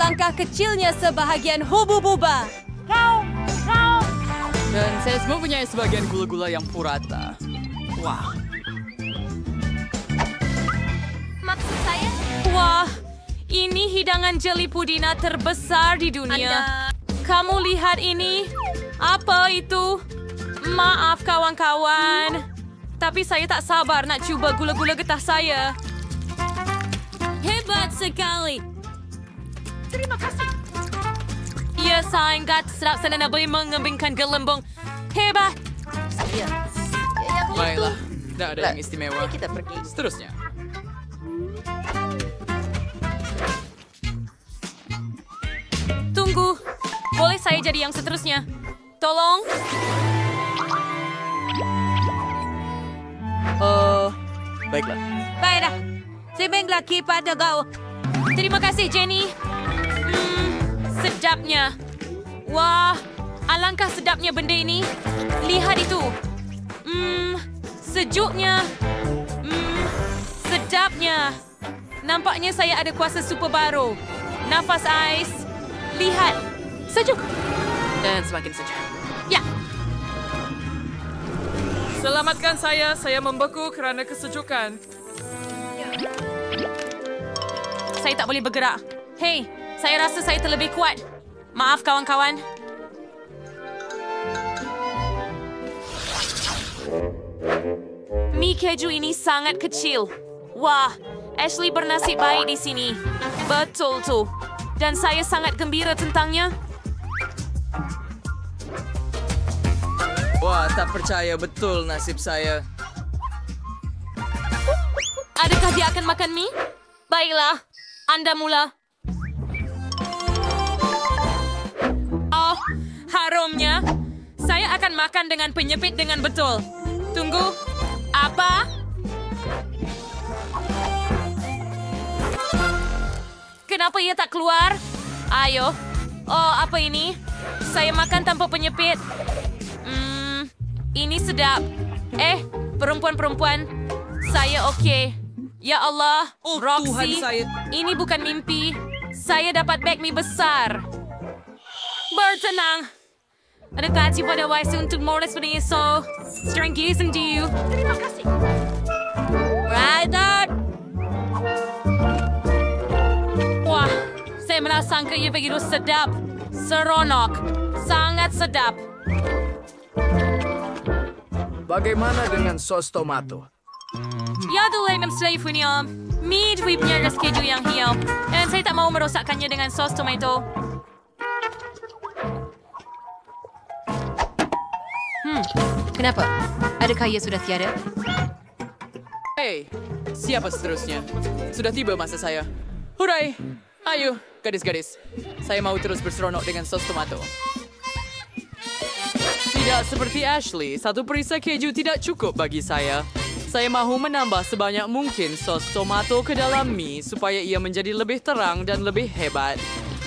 langkah kecilnya sebahagian hubu-buba. Dan saya semua punya sebagian gula-gula yang purata. Wah. Maksud saya? Wah, ini hidangan jeli pudina terbesar di dunia. Kamu lihat ini? Apa itu? Maaf kawan-kawan. Tapi saya tak sabar nak cuba gula-gula getah saya. Hebat sekali. Terima kasih. Ya, sangat sedap saya nak boleh mengembangkan gelembung. Hebat. Baiklah, tidak ada yang istimewa. Kita pergi. Seterusnya. Tunggu. Boleh saya jadi yang seterusnya? Tolong. Baiklah. Baiklah. Saya lagi pada kau. Terima kasih, Jenny. Sedapnya. Wah, alangkah sedapnya benda ini. Lihat itu. Sejuknya. Sedapnya. Nampaknya saya ada kuasa super baru. Nafas ais. Lihat. Sejuk. Dan semakin sejuk. Ya. Selamatkan saya membeku kerana kesejukan. Saya tak boleh bergerak. Hei, saya rasa saya terlebih kuat. Maaf kawan-kawan. Mi keju ini sangat kecil. Wah, Ashley bernasib baik di sini. Betul tuh. Dan saya sangat gembira tentangnya. Wah, tak percaya betul nasib saya. Adakah dia akan makan mie? Baiklah, Anda mula. Oh, harumnya. Saya akan makan dengan penyepit dengan betul. Tunggu, apa? Kenapa ia tak keluar? Ayo. Oh, apa ini? Saya makan tanpa penyepit. Ini sedap. Perempuan-perempuan. Saya okey. Ya Allah, Roxy. Tuhan saya. Ini bukan mimpi. Saya dapat beg mie besar. Bertenang. Adakah cik pada wais untuk moles pada esok? Strength and you. Terima kasih. Rider. Wah, saya merasangka ia begitu sedap. Seronok. Sangat sedap. Bagaimana dengan sos tomato? Ya dulu saya punya mie punya ras keju yang hiau. Dan saya tak mau merosakkannya dengan sos tomato. Kenapa? Adakah ia sudah tiada? Hei, siapa seterusnya? Sudah tiba masa saya. Hurai! Ayo, gadis-gadis. Saya mau terus berseronok dengan sos tomato. Tidak seperti Ashley, satu perisa keju tidak cukup bagi saya. Saya mahu menambah sebanyak mungkin sos tomato ke dalam mie supaya ia menjadi lebih terang dan lebih hebat.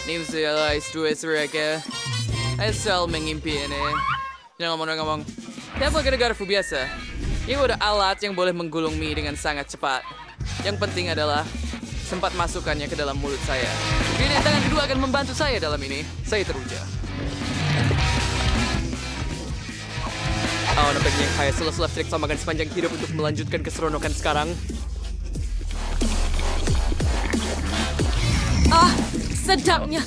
Ini adalah dua mereka. Asal mengimpi ini. Jangan ngomong-ngomong. Kenapa gara-gara biasa? Ini ada alat yang boleh menggulung mie dengan sangat cepat. Yang penting adalah sempat masukkannya ke dalam mulut saya. Mungkin tangan kedua akan membantu saya dalam ini. Saya teruja. Oh, nampaknya saya sela-sela trik makan sepanjang hidup untuk melanjutkan keseronokan sekarang. Sedapnya.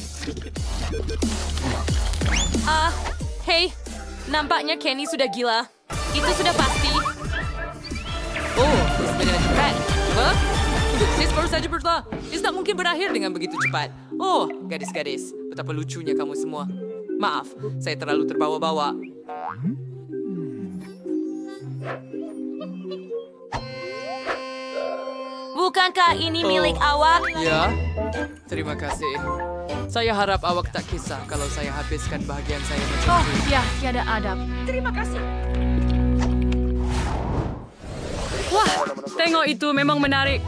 Hei, nampaknya Kenny sudah gila. Itu sudah pasti. Oh, dengan cepat. Apa? Tunggu, saya baru saja bertelah. Ini tak mungkin berakhir dengan begitu cepat. Oh, gadis-gadis, betapa lucunya kamu semua. Maaf, saya terlalu terbawa-bawa. Bukankah ini milik awak? Ya, terima kasih. Saya harap awak tak kisah kalau saya habiskan bahagian saya macam itu. Ya, tiada adab. Terima kasih. Wah, tengok itu memang menarik.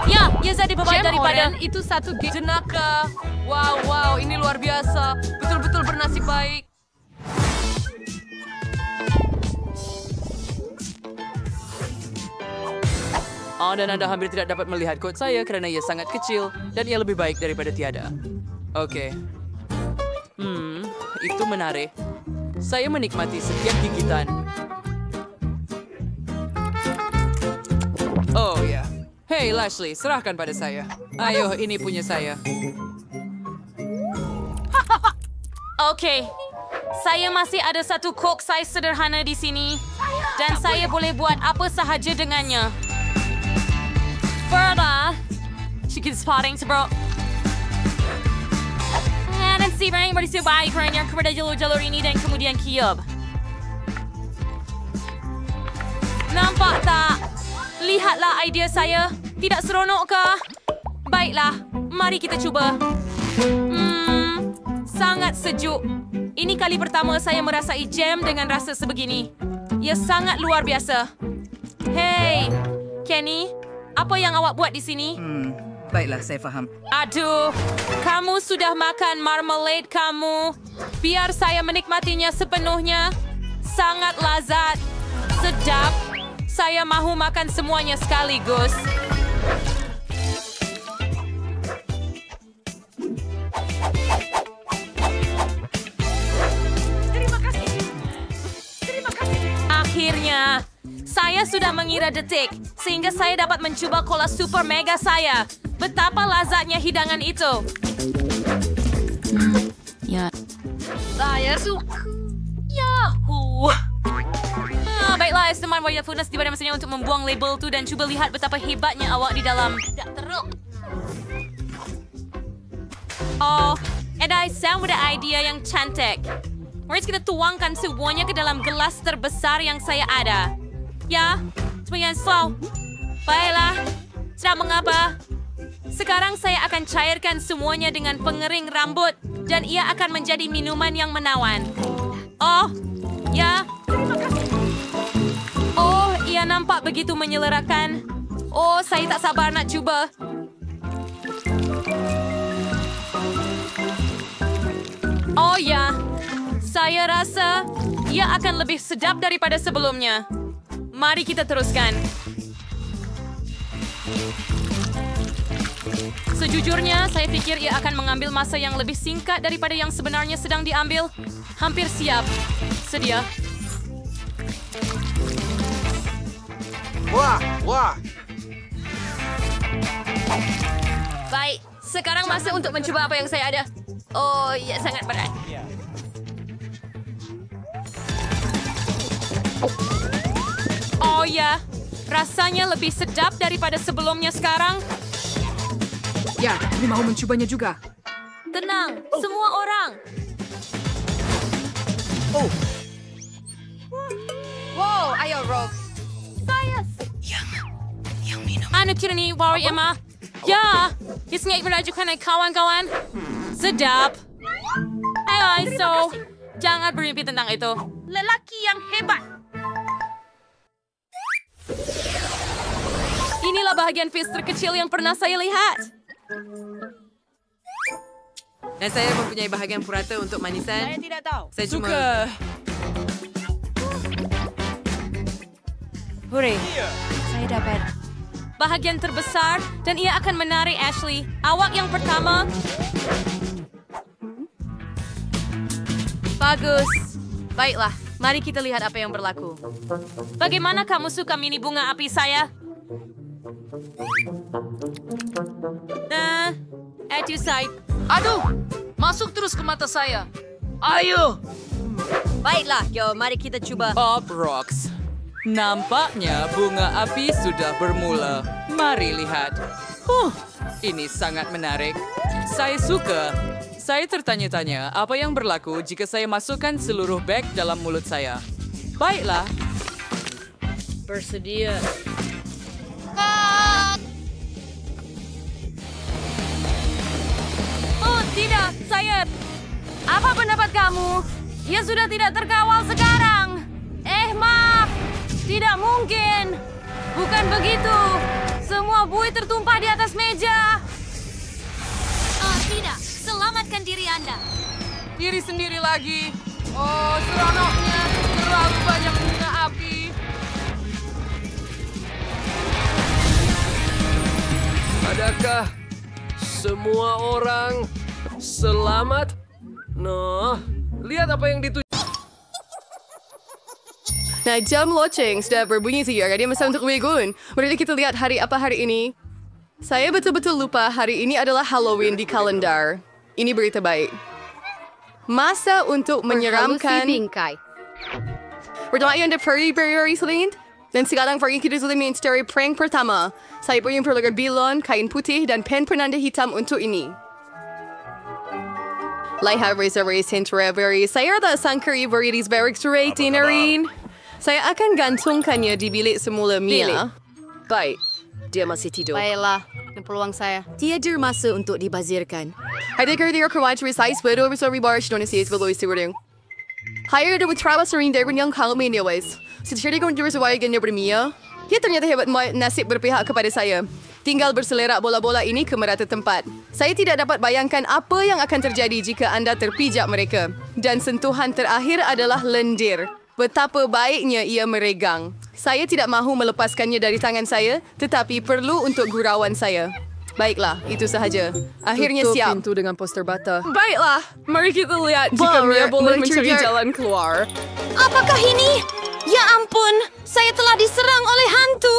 Ya, saya dibawa daripada itu satu jenaka. Wow, ini luar biasa. Betul-betul bernasib baik. Dan Anda hampir tidak dapat melihat kot saya kerana ia sangat kecil dan ia lebih baik daripada tiada. Okey. Itu menarik. Saya menikmati setiap gigitan. Oh ya. Hey Lashley, serahkan pada saya. Ayo, ini punya saya. Okey. Saya masih ada satu Coke saiz sederhana di sini. Dan saya boleh buat apa sahaja dengannya. Further. She keeps spotting, bro. Dan si Frank bersebaik kerana kepada jalur-jalur ini dan kemudian kiub. Nampak tak? Lihatlah idea saya. Tidak seronok ke? Baiklah, mari kita cuba. Sangat sejuk. Ini kali pertama saya merasai jam dengan rasa sebegini. Ia sangat luar biasa. Hey, Kenny, apa yang awak buat di sini? Baiklah, saya faham. Aduh, kamu sudah makan marmalade kamu. Biar saya menikmatinya sepenuhnya. Sangat lazat. Sedap. Saya mahu makan semuanya sekaligus. Akhirnya, saya sudah mengira detik sehingga saya dapat mencoba cola super mega saya. Betapa lazatnya hidangan itu. Ya. Saya suka. Yahoo. Baiklah, teman Wajah Funas tiba masanya untuk membuang label tu dan cuba lihat betapa hebatnya awak di dalam. Tidak teruk. Oh, Edai, saya ada idea yang cantik. Mari kita tuangkan semuanya ke dalam gelas terbesar yang saya ada. Ya, sebagian slow. Baiklah, tidak mengapa. Sekarang saya akan cairkan semuanya dengan pengering rambut dan ia akan menjadi minuman yang menawan. Oh, ya. Oh, ia nampak begitu menyelerakan. Oh, saya tak sabar nak cuba. Oh ya, saya rasa ia akan lebih sedap daripada sebelumnya. Mari kita teruskan. Sejujurnya, saya pikir ia akan mengambil masa yang lebih singkat daripada yang sebenarnya sedang diambil. Hampir siap. Sedia. Wah. Baik, sekarang masa untuk mencuba apa yang saya ada. Oh, ia sangat berat. Oh ya, rasanya lebih sedap daripada sebelumnya sekarang. Ya, ini mau mencobanya juga. Tenang, semua orang. Wow, ayo, Rogue. Saya. Yang minum. Anu kira ni, Wari Emma. Ya, isn't merajukan kawan-kawan. Sedap. Ayo, so jangan bermimpi tentang itu. Lelaki yang hebat. Inilah bahagian feast terkecil yang pernah saya lihat. Dan saya mempunyai bahagian purata untuk manisan. Saya tidak tahu. Saya cuma... Suka. Hore, saya dapat bahagian terbesar dan ia akan menarik Ashley. Awak yang pertama. Bagus. Baiklah, mari kita lihat apa yang berlaku. Bagaimana kamu suka mini bunga api saya? Itu saya. Aduh, masuk terus ke mata saya. Ayo! Baiklah, yo, mari kita coba. Pop Rocks. Nampaknya bunga api sudah bermula. Mari lihat. Ini sangat menarik. Saya suka. Saya tertanya-tanya apa yang berlaku jika saya masukkan seluruh bag dalam mulut saya. Baiklah. Bersedia. Oh, tidak, saya... Apa pendapat kamu? Ia sudah tidak terkawal sekarang. Maaf. Tidak mungkin. Bukan begitu. Semua buih tertumpah di atas meja. Oh, tidak. Selamatkan diri Anda. Diri sendiri lagi. Oh, seronoknya. Terlalu banyak bunga api. Adakah semua orang selamat? No, lihat apa yang dituju. Nah, jam loceng sudah berbunyi juga. Dia masa untuk wegun. Mari kita lihat hari apa hari ini. Saya betul-betul lupa hari ini adalah Halloween di kalender. Ini berita baik. Masa untuk menyeramkan. Pertama yang peri-peri selain. Dan sekarang pergi kita sudah menstari prank pertama. Saya punya perlukan bilon, kain putih, dan pen penanda hitam untuk ini. Lihat reservasi Centreveri. Saya tak sangka Iveri's Barracks Rate Narin. Saya akan gantungkannya di bilik semula Mia. Baik, dia masih tidur. Baiklah, ini peluang saya. Tiada masa untuk dibazirkan. Ada kerja kerja resais bedo besori bar donasi sebelum istirahat. Hire ada beberapa sering dari yang kalau menyewais. Secerita kau jurus wajan daripada Mia. Dia ternyata hebat nasib berpihak kepada saya. Tinggal berselerak bola-bola ini ke merata tempat. Saya tidak dapat bayangkan apa yang akan terjadi jika anda terpijak mereka. Dan sentuhan terakhir adalah lendir. Betapa baiknya ia meregang. Saya tidak mahu melepaskannya dari tangan saya, tetapi perlu untuk gurauan saya. Baiklah, itu sahaja. Akhirnya Tutup siap. pintu dengan poster bata. Baiklah, mari kita lihat jika Mia boleh mencari jalan keluar. Apakah ini? Ya ampun, saya telah diserang oleh hantu.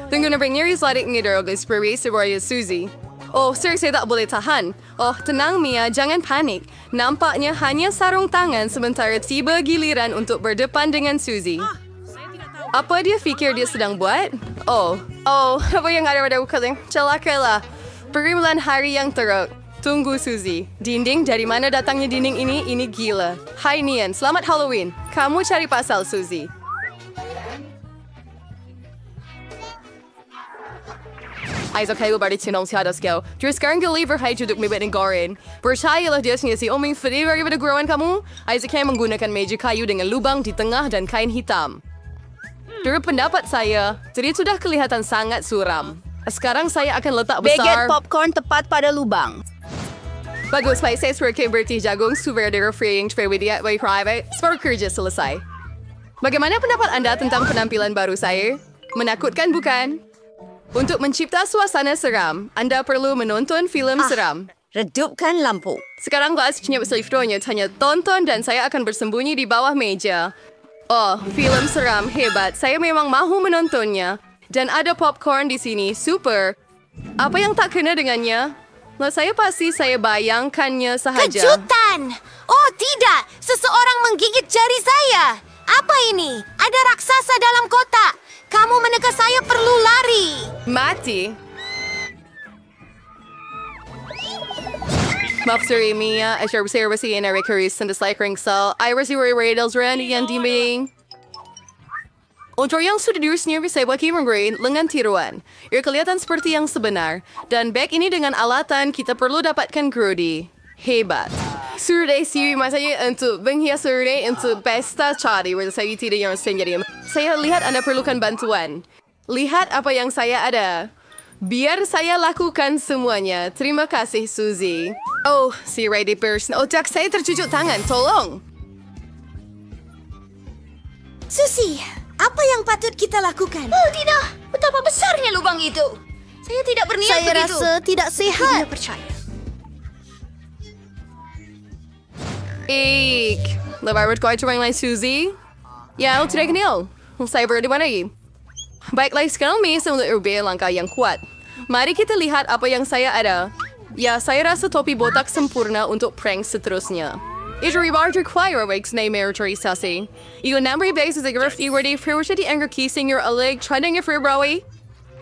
Tunggu nampak nyeri seladik ngedor oleh spray sebuah Suzy. Oh, sir, saya tak boleh tahan. Oh, tenang Mia, jangan panik. Nampaknya hanya sarung tangan sementara tiba giliran untuk berdepan dengan Suzy. Apa dia fikir dia sedang buat? Oh, apa yang ada pada ukaling? Celakalah. Pergumulan hari yang teruk. Tunggu Suzy. Dinding, dari mana datangnya dinding ini? Ini gila. Hai Nian, selamat Halloween. Kamu cari pasal Suzy. Isaac kayo bari tinong si hadas kau. Terus sekarang geliver hai juduk mebet ng gorin. Percayalah dia si oming fedi bagi pada gurawan kamu. Isaac kayo menggunakan meja kayu dengan lubang di tengah dan kain hitam. Dari pendapat saya, jadi sudah kelihatan sangat suram. Sekarang saya akan letak besar. Baget popcorn tepat pada lubang. Bagus, baik saya sebagai berarti jagung super dari freeing trade by private. Separuh kerja selesai. Bagaimana pendapat anda tentang penampilan baru saya? Menakutkan bukan? Untuk mencipta suasana seram, anda perlu menonton filem seram. Redupkan lampu. Sekarang kelas senyap selifdonya hanya tonton dan saya akan bersembunyi di bawah meja. Oh, filem seram hebat. Saya memang mahu menontonnya. Dan ada popcorn di sini. Super. Apa yang tak kena dengannya? Lah saya pasti saya bayangkannya sahaja. Kejutan! Oh tidak, seseorang menggigit jari saya. Apa ini? Ada raksasa dalam kotak. Kamu menekan saya perlu lari. Mati. Maaf sorry Mia, I share bersih in Eric Harris and the Slycring Cell. I was your radals Randy and Diming. Untuk yang sudah diurusnya saya bagi menggrade lengan tiruan. Ia kelihatan seperti yang sebenar. Dan bag ini dengan alatan kita perlu dapatkan Grody. Hebat. Sudah siwi masanya untuk menghias sudah untuk pesta cari. Saya tidak yang sendiri. Saya lihat anda perlukan bantuan. Lihat apa yang saya ada. Biar saya lakukan semuanya. Terima kasih, Suzy. Oh, si ready person. Otak saya tercucuk tangan. Tolong. Suzy, apa yang patut kita lakukan? Oh tidak, betapa besarnya lubang itu. Saya tidak berniat begitu. Saya rasa tidak sehat. Tidak percaya. Lebar kau cuma lain Suzy? Ya, tidak kenal. Saya berada di mana ini? Baiklah, sekarang Misa untuk urban langkah yang kuat. Mari kita lihat apa yang saya ada. Ya, saya rasa topi botak sempurna untuk prank seterusnya. Itu ribar require wakes na militarisasi. Iyon number basis ay grafti where they first di anger kissing your aleg trending your February.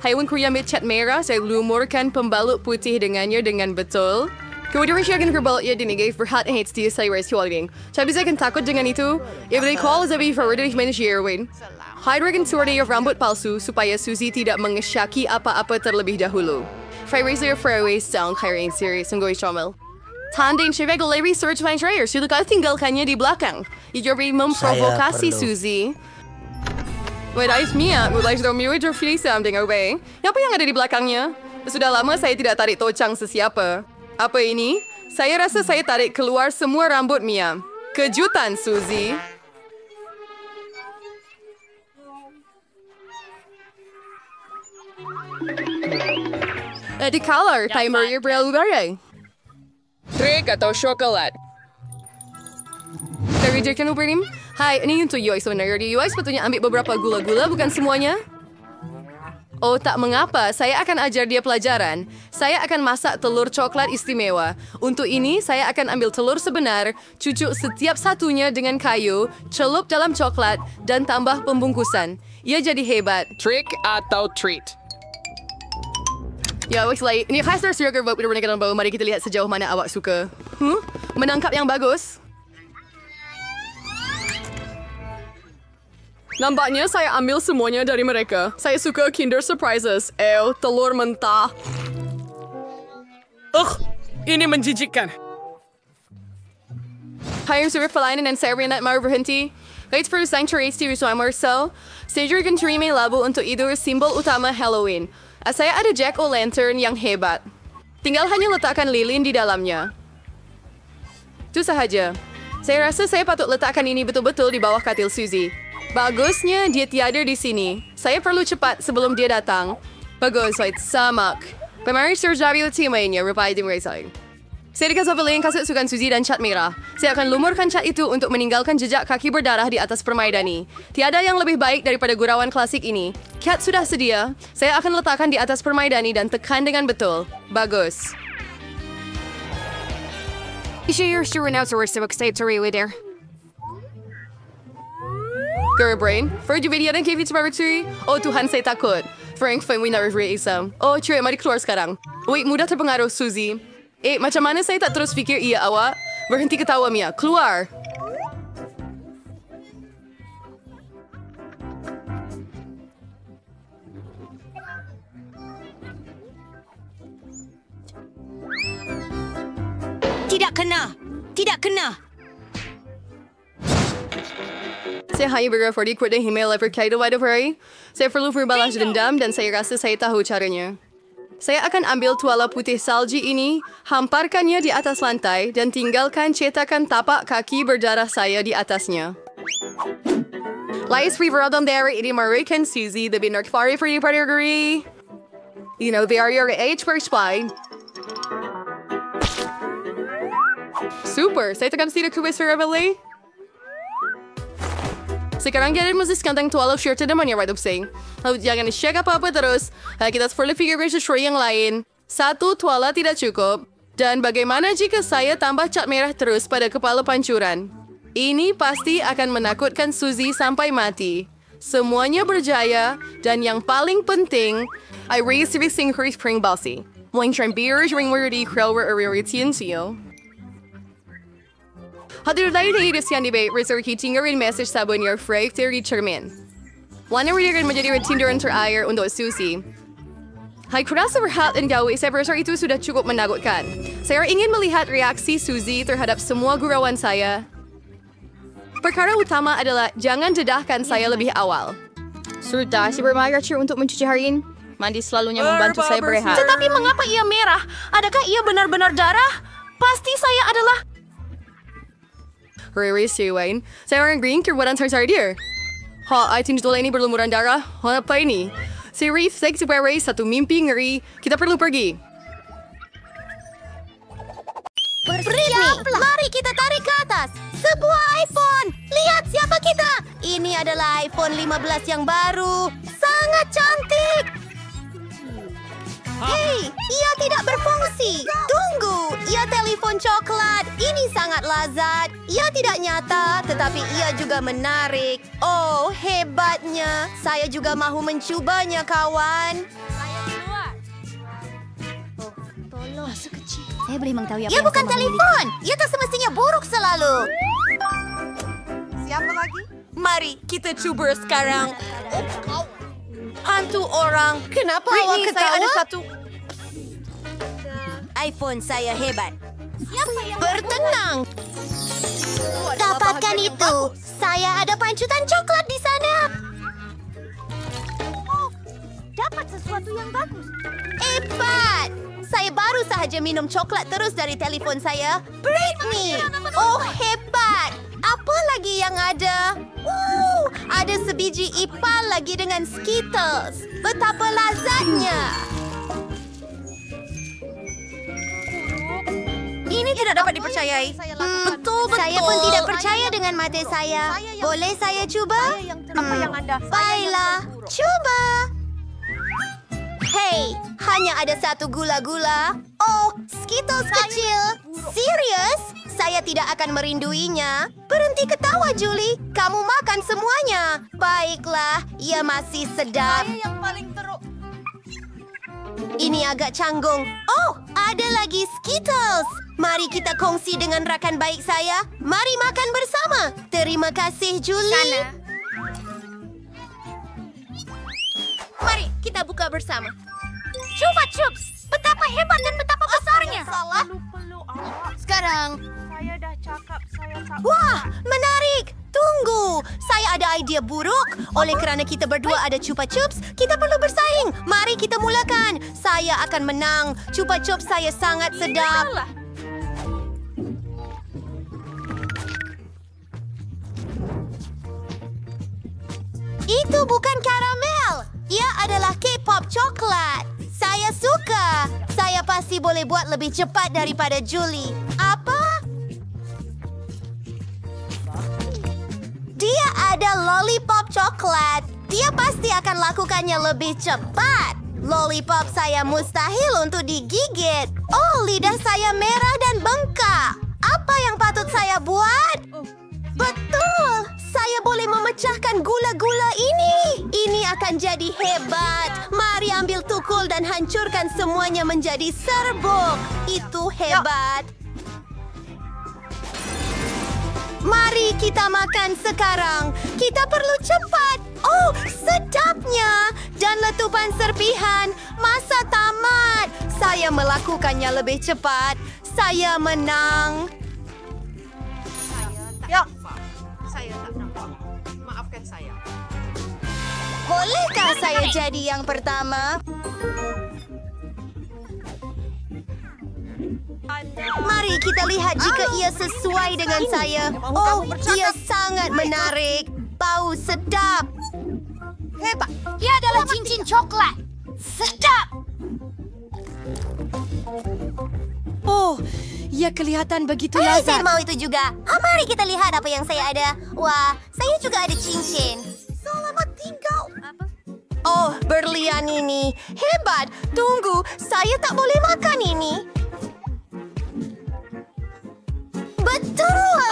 Haywan kuya mit chat merah saya lumurkan pembalut putih dengannya dengan betul. Kemudian siya akan kerbal ia dinigay for hot hates dia saya race holding. Sabi saya akan takut dengan itu. If they call sabi forward di mana siya Erwin. Hydrogen sorti of rambut palsu supaya Suzy tidak mengesyaki apa-apa terlebih dahulu. Fry razor fairway sound hiring series ang goy chomel. Tanding siya regular research by Schreier. Sudah kau tinggalkannya di belakang. Ijobi memprovokasi Suzy. Wait, ayos Mia. Mulai sudah mirip terfili something away. Apa yang ada di belakangnya? Sudah lama saya tidak tarik tocang sesiapa. Apa ini? Saya rasa saya tarik keluar semua rambut Mia. Kejutan, Suzy. Di color, timer yang berlalu-lalu. Trik atau coklat? Dari Jerkan Uberim. Hai, ini untuk UI sebenarnya. Di UI sepatutnya ambil beberapa gula-gula, bukan semuanya. Oh, tak mengapa. Saya akan ajar dia pelajaran. Saya akan masak telur coklat istimewa. Untuk ini, saya akan ambil telur sebenar, cucuk setiap satunya dengan kayu, celup dalam coklat, dan tambah pembungkusan. Ia jadi hebat. Trik atau treat? Ya, baiklah. Ini khas dari Sugar Vote benar-benar bau. Mari kita lihat sejauh mana awak suka. Menangkap yang bagus. Nampaknya saya ambil semuanya dari mereka. Saya suka Kinder Surprises. Telur mentah. Ini menjijikkan. Hai, super pelayanan dan saya Renat mau berhenti. Guys, perlu sanctuary di Ruswa Marcel. Saya akan terima labu untuk itu simbol utama Halloween. Saya ada Jack-o'-lantern yang hebat. Tinggal hanya letakkan lilin di dalamnya. Itu sahaja. Saya rasa saya patut letakkan ini betul-betul di bawah katil Suzy. Bagusnya dia tiada di sini. Saya perlu cepat sebelum dia datang. Bagus, wait, samak. Pemari serjabil tim lainnya, rupai di mereka. Saya dikasih beliin kasut sukan Suzy dan cat merah. Saya akan lumurkan cat itu untuk meninggalkan jejak kaki berdarah di atas permaidani. Tiada yang lebih baik daripada gurauan klasik ini. Cat sudah sedia. Saya akan letakkan di atas permaidani dan tekan dengan betul. Bagus. Brain, for the video dan KV Barbecuery. Oh Tuhan, saya takut. Frank, we never isam. Oh, cuy, mari keluar sekarang. Wait, mudah terpengaruh, Suzy. Macam mana saya tak terus fikir ia awak? Berhenti ketawa, Mia. Keluar! Tidak kena. Tidak kena. Saya hanya bergerak di kuat dan email berkaitan pada hari. Saya perlu berbalas dendam dan saya rasa saya tahu caranya. Saya akan ambil tuala putih salji ini, hamparkannya di atas lantai dan tinggalkan cetakan tapak kaki berdarah saya di atasnya. Lais Riveradon dari ini American Suzy, the binar kfari for the category. You know, they are your age first spy. Super, saya tekan sila kubis for Rebele. Sekarang kita mesti sekantang tuala shirt teman ya, right up saying. Lalu jangan share apa-apa terus. Kita perlu fikir sesuatu yang lain. Satu tuala tidak cukup. Dan bagaimana jika saya tambah cat merah terus pada kepala pancuran? Ini pasti akan menakutkan Suzy sampai mati. Semuanya berjaya. Dan yang paling penting, I raise to be synchro spring bossy. Moing trambiers ring wordy crowwer arirition siyo. Hadir tayo na hidup siya ni Bay, reserve tinggal rin message sabon your Frank dari Cermin. Wana rin menjadi tindaran terakhir untuk Suzy. Hai, kurasa berhak dan gawi, saya rasa itu sudah cukup menakutkan. Saya ingin melihat reaksi Suzy terhadap semua gurauan saya. Perkara utama adalah jangan dedahkan saya lebih awal. Sudah, si bermain untuk mencuci hari ini. Mandi selalunya membantu saya berehat. Tetapi mengapa ia merah? Adakah ia benar-benar darah? Pasti saya adalah... Riri, si Wayne. Saya orang green, kerbuatan tersari dia. Ay tindu tulay ini berlumuran darah. Apa ini? Si Reef, saya Ray, satu mimpi ngeri. Kita perlu pergi. Bersiaplah. Mari kita tarik ke atas. Sebuah iPhone. Lihat siapa kita. Ini adalah iPhone 15 yang baru. Sangat cantik. Hei, ia tidak berfungsi. Tunggu, ia telefon coklat. Ini sangat lazat. Ia tidak nyata, tetapi ia juga menarik. Oh, hebatnya. Saya juga mahu mencubanya, kawan. Oh, tolong. Sekecil. Saya boleh mengetahui apa Ia bukan telefon. Ia tak semestinya buruk selalu. Siapa lagi? Mari kita cuba sekarang. Hantu orang. Kenapa awak ketawa? Saya ada satu. iPhone saya hebat. Bertenang. Dapatkan itu. Saya ada pancutan coklat di sana. Oh, dapat sesuatu yang bagus. Hebat. Saya baru sahaja minum coklat terus dari telefon saya. Britney. Oh, hebat. Apa lagi yang ada? Ada sebiji ipal lagi dengan Skittles. Betapa lazatnya. tidak dapat dipercayai. Betul. Saya pun tidak percaya dengan mata saya. Boleh saya cuba? Apa yang Anda? Baiklah, cuba. Hei, hanya ada satu gula-gula. Oh, Skittles kecil. Serius? Saya tidak akan merinduinya. Berhenti ketawa, Julie. Kamu makan semuanya. Baiklah, ia masih sedap. Saya yang paling teruk. Ini agak canggung. Oh, ada lagi Skittles. Mari kita kongsi dengan rakan baik saya. Mari makan bersama. Terima kasih, Julie. Mari kita buka bersama. Chupa Chups, betapa hebat dan betapa besarnya. Salah. Sekarang. Saya dah cakap saya tak. Wah, menarik. Tunggu, saya ada idea buruk. Oleh kerana kita berdua ada Chupa Chups, kita perlu bersaing. Mari kita mulakan. Saya akan menang. Chupa Chups saya sangat sedap. Itu bukan karamel. Ia adalah K-pop coklat. Saya suka. Saya pasti boleh buat lebih cepat daripada Julie. Apa? Dia ada lollipop coklat. Dia pasti akan lakukannya lebih cepat. Lollipop saya mustahil untuk digigit. Oh, lidah saya merah dan bengkak. Apa yang patut saya buat? Betul! Saya boleh memecahkan gula-gula ini. Ini akan jadi hebat. Mari ambil tukul dan hancurkan semuanya menjadi serbuk. Itu hebat. Mari kita makan sekarang. Kita perlu cepat. Oh, sedapnya. Dan letupan serpihan. Masa tamat. Saya melakukannya lebih cepat. Saya menang. Saya tak nampak. Maafkan saya. Bolehkah saya jadi yang pertama? Mari kita lihat jika ia sesuai dengan saya. Oh, ia sangat menarik. Bau sedap. Hebat. Ia adalah cincin coklat. Sedap. Oh, ia kelihatan begitu lazat. Saya mau itu juga. Mari kita lihat apa yang saya ada. Wah, saya juga ada cincin. Selamat tinggal. Oh, berlian ini. Hebat. Tunggu, saya tak boleh makan ini. Betul!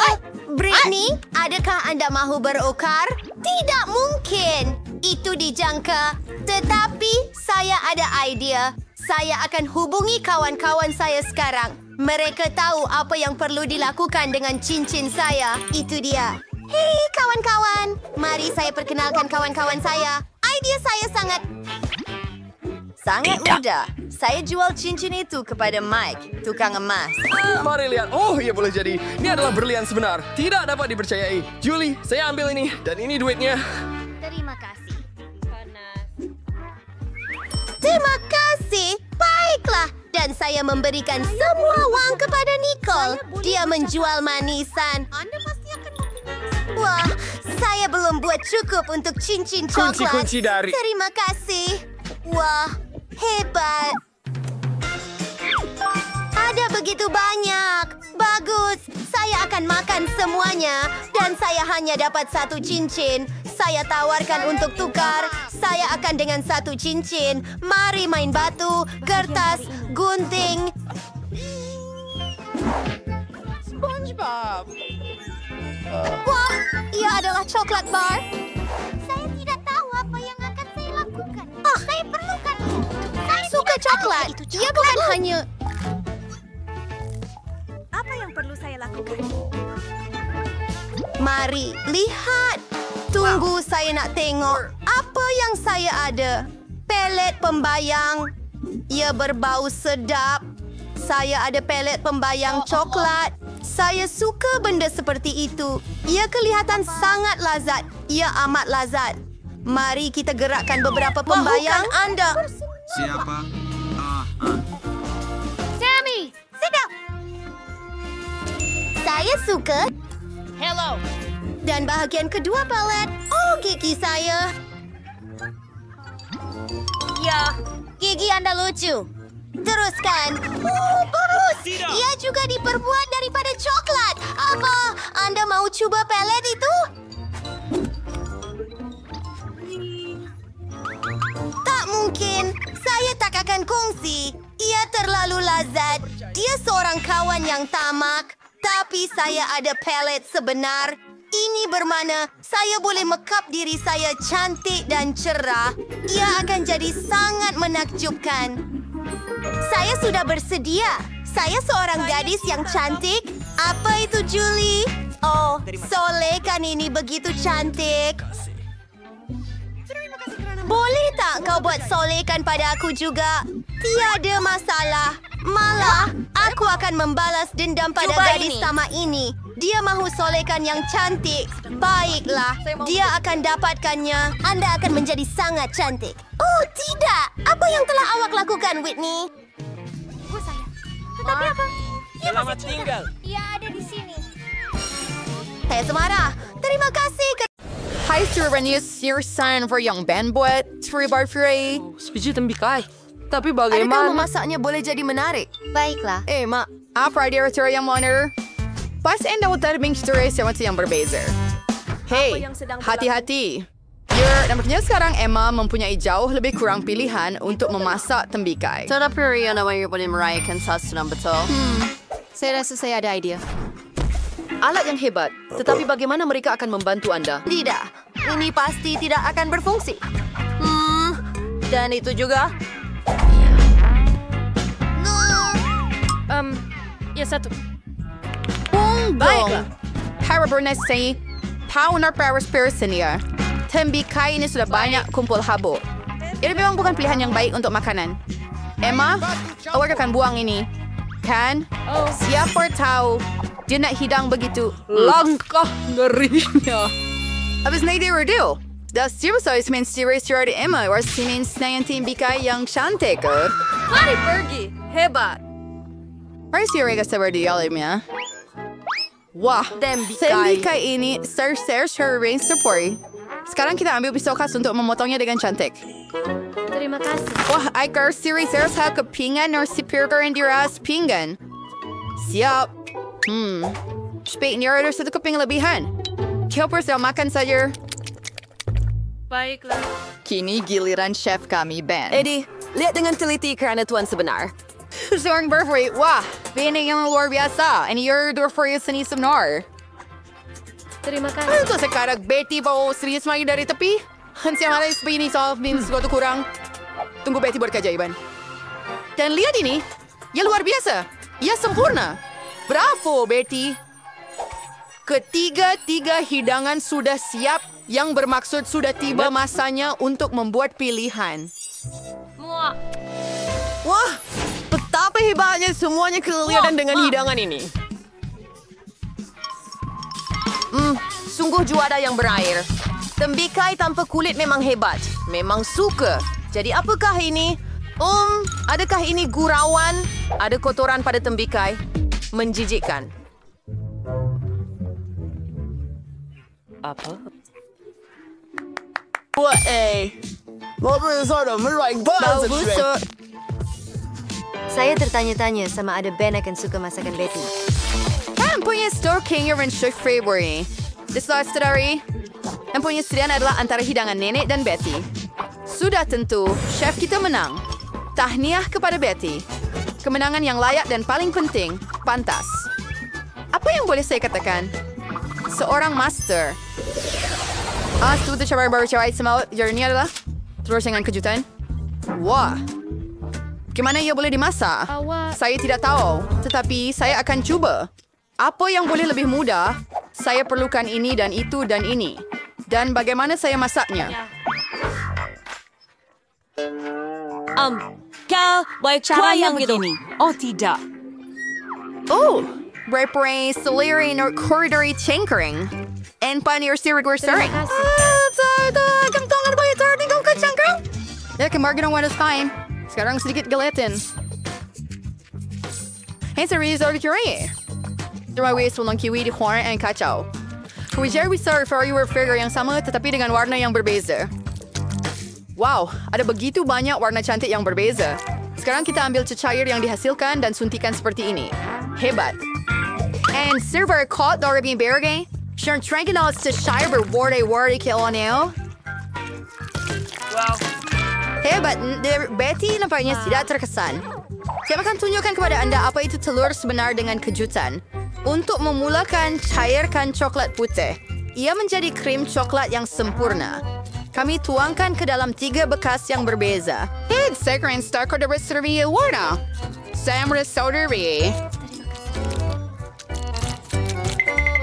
Britney, adakah anda mahu berukar? Tidak mungkin. Itu dijangka. Tetapi saya ada idea. Saya akan hubungi kawan-kawan saya sekarang. Mereka tahu apa yang perlu dilakukan dengan cincin saya. Itu dia. Hei, kawan-kawan. Mari saya perkenalkan kawan-kawan saya. Idea saya sangat mudah. Saya jual cincin itu kepada Mike, tukang emas. Mari lihat. Oh, ia boleh jadi. Ini adalah berlian sebenar. Tidak dapat dipercayai. Julie, saya ambil ini. Dan ini duitnya. Terima kasih. Terima kasih. Baiklah. Dan saya memberikan semua uang kepada Nicole. Dia menjual manisan. Anda pasti akan mempunyai. Wah, saya belum buat cukup untuk cincin coklat. Kunci-kunci dari. Terima kasih. Wah, hebat. Ada begitu banyak. Bagus. Saya akan makan semuanya. Dan saya hanya dapat satu cincin. Saya tawarkan untuk tukar. Saya akan dengan satu cincin. Mari main batu, kertas, gunting. SpongeBob. Wah, ia adalah coklat bar. Saya tidak tahu apa yang akan saya lakukan. Oh, saya perlukan. Saya suka coklat. Ia bukan hanya... Apa yang perlu saya lakukan? Mari, lihat. Tunggu, saya nak tengok. Apa yang saya ada? Pelet pembayang. Ia berbau sedap. Saya ada pelet pembayang coklat. Saya suka benda seperti itu. Ia kelihatan sangat lazat. Ia amat lazat. Mari kita gerakkan beberapa pembayang. Mahukan anda? Siapa? Sammy, sit down. Saya suka. Hello. Dan bahagian kedua pelet. Oh, gigi saya. Ya, gigi anda lucu. Teruskan. Bagus. Ia juga diperbuat daripada coklat. Apa? Anda mau cuba pelet itu? Tak mungkin. Saya tak akan kongsi. Ia terlalu lazat. Dia seorang kawan yang tamak. Tapi saya ada pelet sebenar. Ini bermakna saya boleh mekap diri saya cantik dan cerah. Ia akan jadi sangat menakjubkan. Saya sudah bersedia. Saya seorang gadis yang cantik. Apa itu, Julie? Oh, solekan ini begitu cantik. Boleh tak kau buat solekan pada aku juga? Tiada masalah. Malah, aku akan membalas dendam pada gadis tamak ini. Dia mahu solekan yang cantik. Baiklah, dia akan dapatkannya. Anda akan menjadi sangat cantik. Oh, tidak. Apa yang telah awak lakukan, Whitney? Ibu saya. Tetapi apa? Selamat tinggal. Ia ada di sini. Saya semarah. Terima kasih. Hi, Sir Renus. Your son for young Ben buat Tribar Free. Sebiji tembikai. Tapi Adakah bagaimana? memasaknya boleh jadi menarik? Baiklah. Mak. Apa dia yang mana? Pas anda utarbing story sama yang berbeza. Hey, hati-hati. Nampaknya sekarang Emma mempunyai jauh lebih kurang pilihan untuk memasak tembikai. Tetapi Ria namanya boleh meraihkan sasaran betul. Saya rasa saya ada idea. Alat yang hebat. Tetapi bagaimana mereka akan membantu anda? Tidak. Ini pasti tidak akan berfungsi. Dan itu juga. Ya satu. Baiklah. Para bernasai, Paunar Paris Persenia. Tembikai ini sudah banyak kumpul habuk. Ini memang bukan pilihan yang baik untuk makanan. Emma, awak akan buang ini. Kan? Siapa tahu dia nak hidang begitu. Langkah ngerinya. Habis na dia redo. Dah siapa saya menstiri di Emma or sinin snayan tembikai yang cantik. Mari pergi. Hebat. Mari siapa sabar di alimnya. Wah, tembikai ini ser-ser sering sepoi. Sekarang kita ambil pisau khas untuk memotongnya dengan cantik. Terima kasih. Wah, aikar siri ser sa kepingan or si pirgaran diras pinggan. Siap. Spek niya ada satu keping lebihan. Kioper sedang makan saja. Baiklah. Kini giliran chef kami, Ben. Eddie, lihat dengan teliti kerana tuan sebenar. Seorang berfri, wah, bening yang luar biasa. Ini your for you seni sebenar. Terima kasih. Ano to sekarang Betty ba o serius lagi dari tepi? Hansi ang alas begini solve din sesuatu kurang. Tunggu Betty buat keajaiban. Dan lihat ini, ia luar biasa. Ia sempurna. Bravo, Betty. Ketiga-tiga hidangan sudah siap, yang bermaksud sudah tiba masanya untuk membuat pilihan. Muak. Wah, betapa hebatnya semuanya kelihatan dengan hidangan ini. Sungguh juara yang berair. Tembikai tanpa kulit memang hebat. Memang suka. Jadi apakah ini? Adakah ini gurauan? Ada kotoran pada tembikai? Menjijikkan. Apa? Bau busuk. Saya tertanya-tanya sama ada Ben akan suka masakan Betty. Kan punya store king yang chef February. Deslas dari. Yang punya sediaan adalah antara hidangan nenek dan Betty. Sudah tentu, chef kita menang. Tahniah kepada Betty. Kemenangan yang layak dan paling penting, pantas. Apa yang boleh saya katakan? Seorang master. Setuju coba baru coba semua journey adalah terus dengan kejutan. Wah. Bagaimana ia boleh dimasak? Saya tidak tahu, tetapi saya akan cuba. Apa yang boleh lebih mudah? Saya perlukan ini dan itu dan ini. Dan bagaimana saya masaknya? Kau buat cara yang begini. Oh, tidak. Berperai seliri nor koridori cengkering. And panir sirigwar sering. Gantangan ba ito? Tinggal ka cengkering? Ya, kemarin ng wanas time. Sekarang sedikit gelatin. Hey, serius order curie. Termawis walang kiwi di horn and kacau. Kuwijar we serve for your figure yang sama tetapi dengan warna yang berbeza. Wow, ada begitu banyak warna cantik yang berbeza. Sekarang kita ambil cecair yang dihasilkan dan suntikan seperti ini. Hebat. And server caught the Arabian Berge. Sure, trying out to shire word kiloneo. Wow. Hebat, Betty nampaknya tidak terkesan. Saya akan tunjukkan kepada anda apa itu telur sebenar dengan kejutan. Untuk memulakan, cairkan coklat putih. Ia menjadi krim coklat yang sempurna. Kami tuangkan ke dalam 3 bekas yang berbeza. Saya keren star dari reservi warna. Saya meresaudari.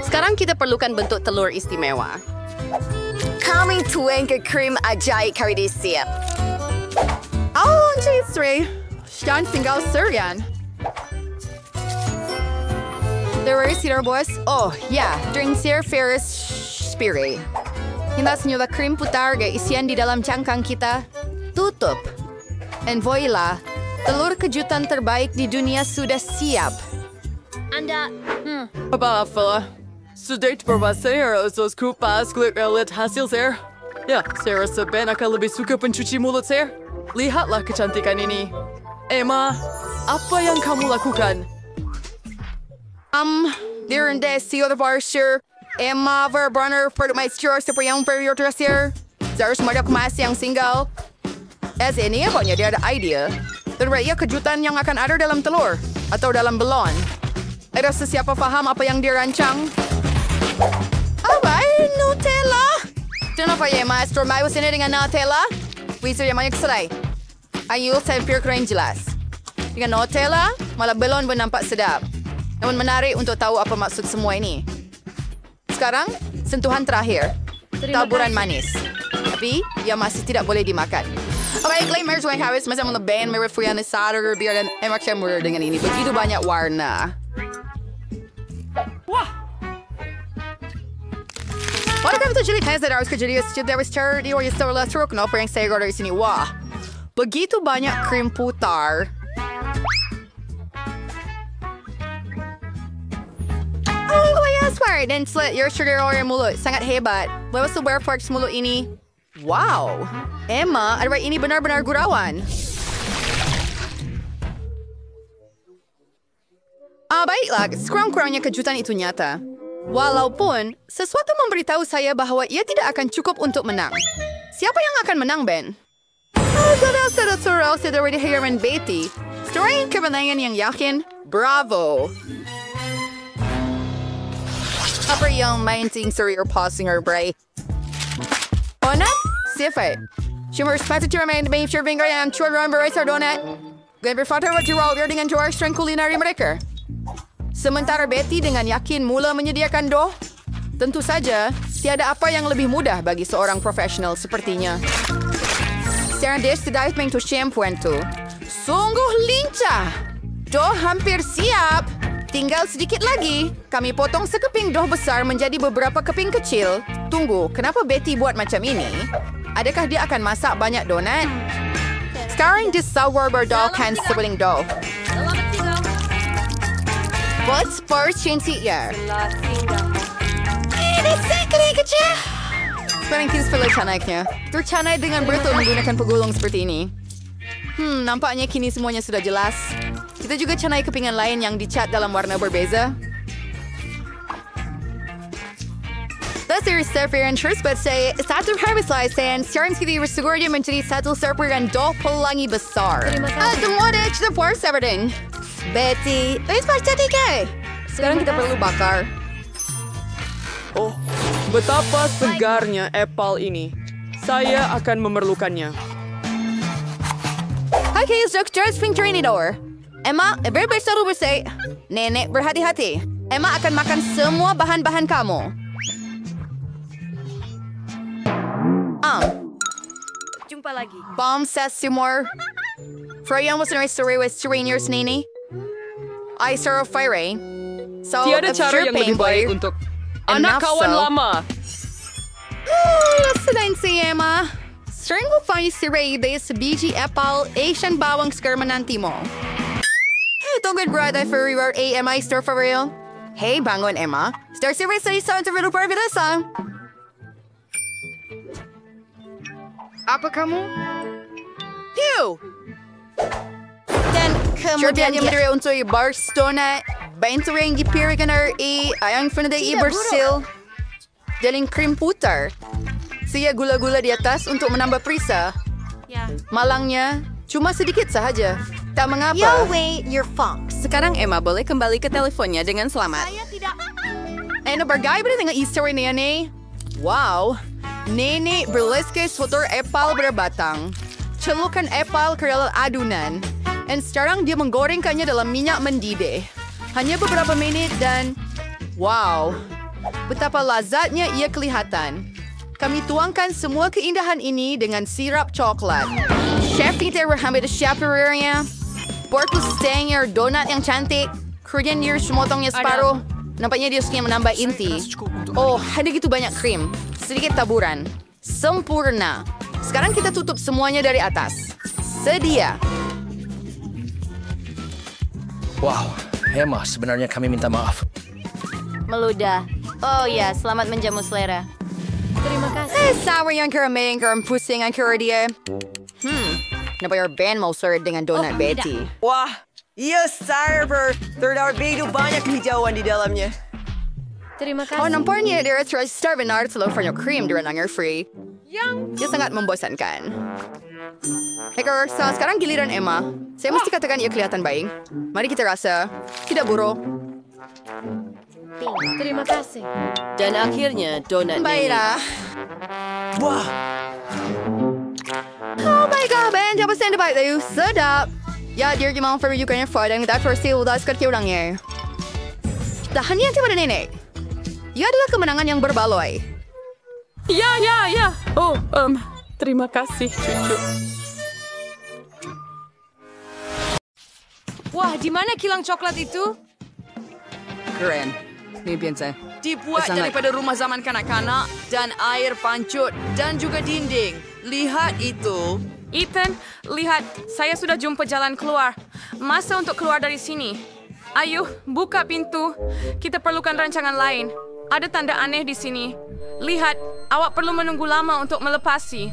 Sekarang kita perlukan bentuk telur istimewa. Kami tuang ke krim ajaib kami disiap. Oh, J3. Sekarang tinggal serian. There is here, boss. Oh, yeah. Drink here, Ferris Spirit. Hintas nyoba krim putar ke isian di dalam cangkang kita. Tutup. And voila, telur kejutan terbaik di dunia sudah siap. Anda... Apa, fella? Sudah beberapa saya harus kupas kulit lihat hasil saya. Ya, saya rasa Ben akan lebih suka pencuci mulut saya. Lihatlah kecantikan ini. Emma, apa yang kamu lakukan? Dirende si other barsher. Emma Verbrunner for my store seperti yang period tersier. Saya harus madak mas yang single. Ini apanya dia ada idea. Terbaik kejutan yang akan ada dalam telur atau dalam belon. Ada sesiapa faham apa yang dirancang? Apa? Nutella? Kenapa ya, Master? Mau sini dengan Nutella? Wizard yang banyak selai. Ayo, saya keren jelas. Dengan Nutella, malah belon pun nampak sedap. Namun menarik untuk tahu apa maksud semua ini. Sekarang, sentuhan terakhir. Taburan manis. Tapi, ia masih tidak boleh dimakan. Baiklah, mereka yang harus masih melebih merefuyan di sadar biar dan emak cemur dengan ini. Begitu banyak warna. Wah! Wala kami to jadi kaya sa harus kejadian sejak dari charity or yung store truk no parang saya dari sini. Wah! Begitu banyak krim putar. Oh, kaya swar. Dan slit your sugar or yung mulut. Sangat hebat. Lewas to bear parts mulut ini. Wow! Emma, ada ini benar-benar gurauan. Baiklah, sekurang-kurangnya kejutan itu nyata. Walaupun, sesuatu memberitahu saya bahwa ia tidak akan cukup untuk menang. Siapa yang akan menang, Ben? Saudara-saudara saya dari Herman Betty. Story kemenangan yang yakin? Bravo! Apa yang mainting serial passing or break? Ona? Siapa? Cuma sepatu main sure finger yang curang berai sa donat. Gan berfata wat jual dengan jual strength kulinari mereka. Sementara Betty dengan yakin mula menyediakan dough. Tentu saja, tiada apa yang lebih mudah bagi seorang profesional sepertinya. Sekarang dia sudah main to shampoo itu. Sungguh lincah. Dough hampir siap. Tinggal sedikit lagi. Kami potong sekeping dough besar menjadi beberapa keping kecil. Tunggu, kenapa Betty buat macam ini? Adakah dia akan masak banyak donat? Sekarang dia sour berdolkan sebeling dough. What's first chancy year? Ini sekali kecil. Sekarang kita sepuluh canaknya. Tercanai dengan betul menggunakan pegulung seperti ini. Nampaknya kini semuanya sudah jelas. Kita juga canai kepingan lain yang dicat dalam warna berbeza. Dari server yang terus saya satu herbicide dan sekarang kita bersyukur menjadi satu server yang 2 pelangi besar. Semua ada sudah puas everything. Betty, it's pasti kay. Sekarang kita perlu bakar. Oh, betapa segarnya apple ini. Saya akan memerlukannya. Okay, just finger in the door. Emma, berbesar bersih. Nenek berhati-hati. Emma akan makan semua bahan-bahan kamu. Jumpa lagi. Bomb says Seymour. Freya was in a story with strangers, Nini. I saw a fire. So, tiada cara yang lebih baik untuk anak kawan lama. Selain si Emma, sering ko find si Ray sa BG Apple Asian bawang skirman nanti mo. Tunggu brother for your AMI store for real. Hey, bangon Emma. Star si Ray sa isang terlalu pervidasa. Apa kamu? You! Serbianya madari untuk bars donut. 20 ring dipirikan ayang fenadai bersil. Daling krim putar. Saya gula-gula di atas untuk menambah perisa. Ya. Malangnya cuma sedikit sahaja. Tak mengapa. Yo, wait, you're fox. Sekarang Emma boleh kembali ke teleponnya dengan selamat. Saya tidak... Bergaya pada tengah Easter ini, Nenek. Wow. Nenek berleskes kotor apel berbatang. Celupkan apel ke dalam adunan. Dan sekarang dia menggorengkannya dalam minyak mendidih. Hanya beberapa menit dan... Wow. Betapa lazatnya ia kelihatan. Kami tuangkan semua keindahan ini dengan sirap coklat. Chef kita berhambat siapirnya. Porku stenger donat yang cantik. Kemudian dia semotongnya separuh. Nampaknya dia suka menambah inti. Oh, ada gitu banyak krim. Sedikit taburan. Sempurna. Sekarang kita tutup semuanya dari atas. Sedia. Wow, Emma, sebenarnya kami minta maaf. Meludah. Oh ya, selamat menjamu selera. Terima kasih. Sour yang keramay, yang pusing ang dia. Nabayar band mau serve dengan donut Betty. Wah, iya server. Third hour begitu banyak hijauan di dalamnya. Terima Oh, kasih. nampaknya dia terus starvenar telur for your cream di air free. Dia sangat membosankan. Hacker, sekarang giliran Emma. Saya mesti katakan ia kelihatan baik. Mari kita rasa. Tidak buruk. Terima kasih. Dan akhirnya donat Baiklah. Wah, Oh my god, Ben. Siapa send baik tayo? Sedap. Ya, dia gimana peruyukannya dan kita first udah sekat orangnya. Tahan niya pada nenek. Ia adalah kemenangan yang berbaloi. Ya. Oh, terima kasih, cucu. Wah, di mana kilang coklat itu? Keren. Ini biasa. Dibuat Sangat. daripada rumah zaman kanak-kanak dan air pancut dan juga dinding. Lihat itu. Ethan, lihat. Saya sudah jumpa jalan keluar. Masa untuk keluar dari sini. Ayo, buka pintu. Kita perlukan rancangan lain. Ada tanda aneh di sini. Lihat, awak perlu menunggu lama untuk melepasi.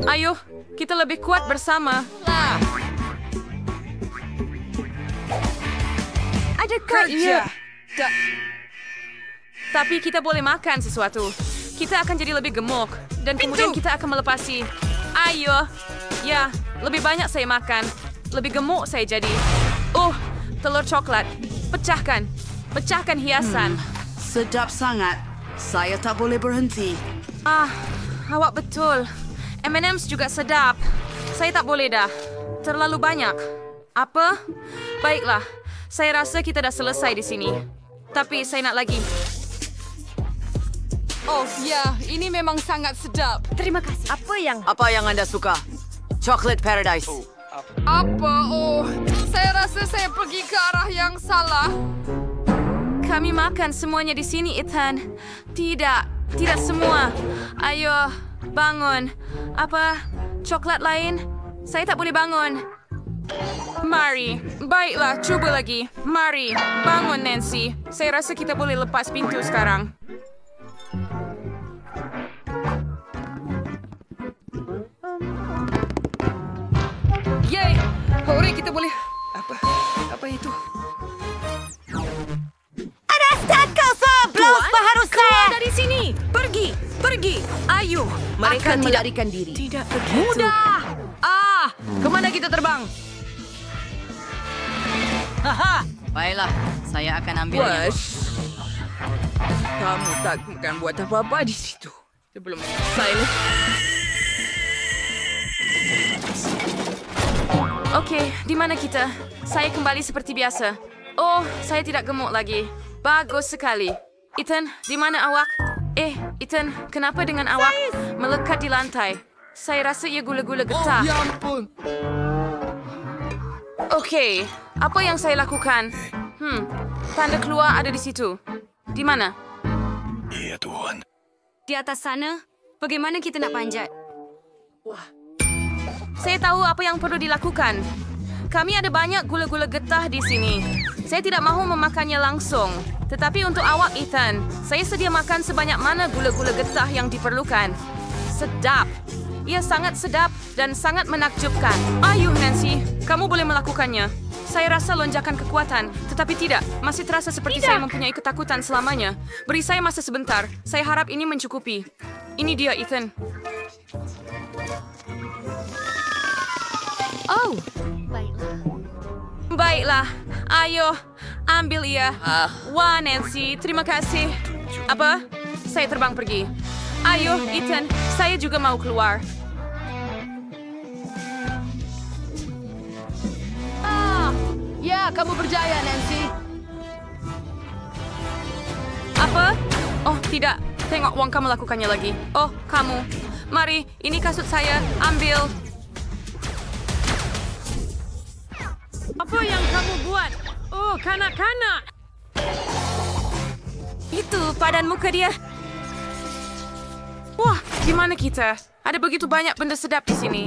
Ayo, kita lebih kuat bersama. Adakah ia... Tapi kita boleh makan sesuatu. Kita akan jadi lebih gemuk. Dan kemudian kita akan melepasi. Ayo. Ya, lebih banyak saya makan. Lebih gemuk saya jadi. Telur coklat. Pecahkan. Pecahkan hiasan. Sedap sangat. Saya tak boleh berhenti. Awak betul. M&M's juga sedap. Saya tak boleh dah. Terlalu banyak. Apa? Baiklah. Saya rasa kita dah selesai di sini. Tapi saya nak lagi. Oh ya, ini memang sangat sedap. Terima kasih. apa yang Anda suka? Chocolate Paradise. Apa? Oh, saya rasa saya pergi ke arah yang salah. Kami makan semuanya di sini, Ethan. Tidak semua. Ayo, bangun. Apa? Coklat lain? Saya tak boleh bangun. Mari. Baiklah, cuba lagi. Mari. Bangun, Nancy. Saya rasa kita boleh lepas pintu sekarang. Yeay! Hore, kita boleh... Apa itu? Blouse baharu saya. Dari sini. Pergi. Ayo. Mereka Akan tidak melarikan diri. Tidak begitu. Mudah. Kemana kita terbang? Haha. Baiklah, saya akan ambilnya. Kamu takkan buat apa-apa di situ. Sebelum selesai. Okey, di mana kita? Saya kembali seperti biasa. Oh, saya tidak gemuk lagi. Bagus sekali. Ethan, di mana awak? Ethan, kenapa dengan awak melekat di lantai? Saya rasa ia gula-gula getah. Ya ampun. Okey, apa yang saya lakukan? Tanda keluar ada di situ. Di mana? Iya, Tuhan. Di atas sana, bagaimana kita nak panjat? Saya tahu apa yang perlu dilakukan. Kami ada banyak gula-gula getah di sini. Saya tidak mahu memakannya langsung. Tetapi untuk awak, Ethan, saya sedia makan sebanyak mana gula-gula getah yang diperlukan. Sedap. Ia sangat sedap dan sangat menakjubkan. Ayo, Nancy. Kamu boleh melakukannya. Saya rasa lonjakan kekuatan, tetapi tidak. Masih terasa seperti saya mempunyai ketakutan selamanya. Beri saya masa sebentar. Saya harap ini mencukupi. Ini dia, Ethan. Oh, Baiklah. Ayo, ambil ia. Wah, Nancy, terima kasih. Apa? Saya terbang pergi. Ayo, Ethan, saya juga mau keluar. ya, kamu berjaya, Nancy. Apa? Oh, tidak. Tengok Wongka melakukannya lagi. Oh, kamu. Mari, ini kasut saya. Ambil. Apa yang kamu buat? Oh, kanak-kanak. Itu padan muka dia. Wah, di mana kita? Ada begitu banyak benda sedap di sini.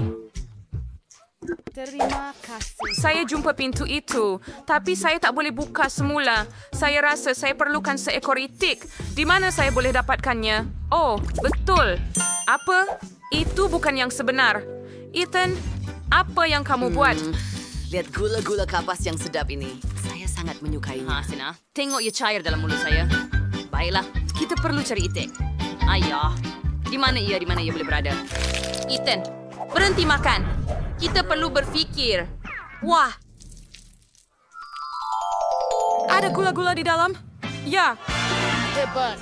Terima kasih. Saya jumpa pintu itu, tapi saya tak boleh buka semula. Saya rasa saya perlukan seekor itik. Di mana saya boleh dapatkannya? Oh, betul. Apa? Itu bukan yang sebenar. Ethan, apa yang kamu buat? Lihat gula-gula kapas yang sedap ini. Saya sangat menyukainya. Sina, tengok ia cair dalam mulut saya. Baiklah, kita perlu cari itik. Ayah, di mana ia boleh berada? Ethan, berhenti makan. Kita perlu berfikir. Wah. Ada gula-gula di dalam? Ya. Hebat.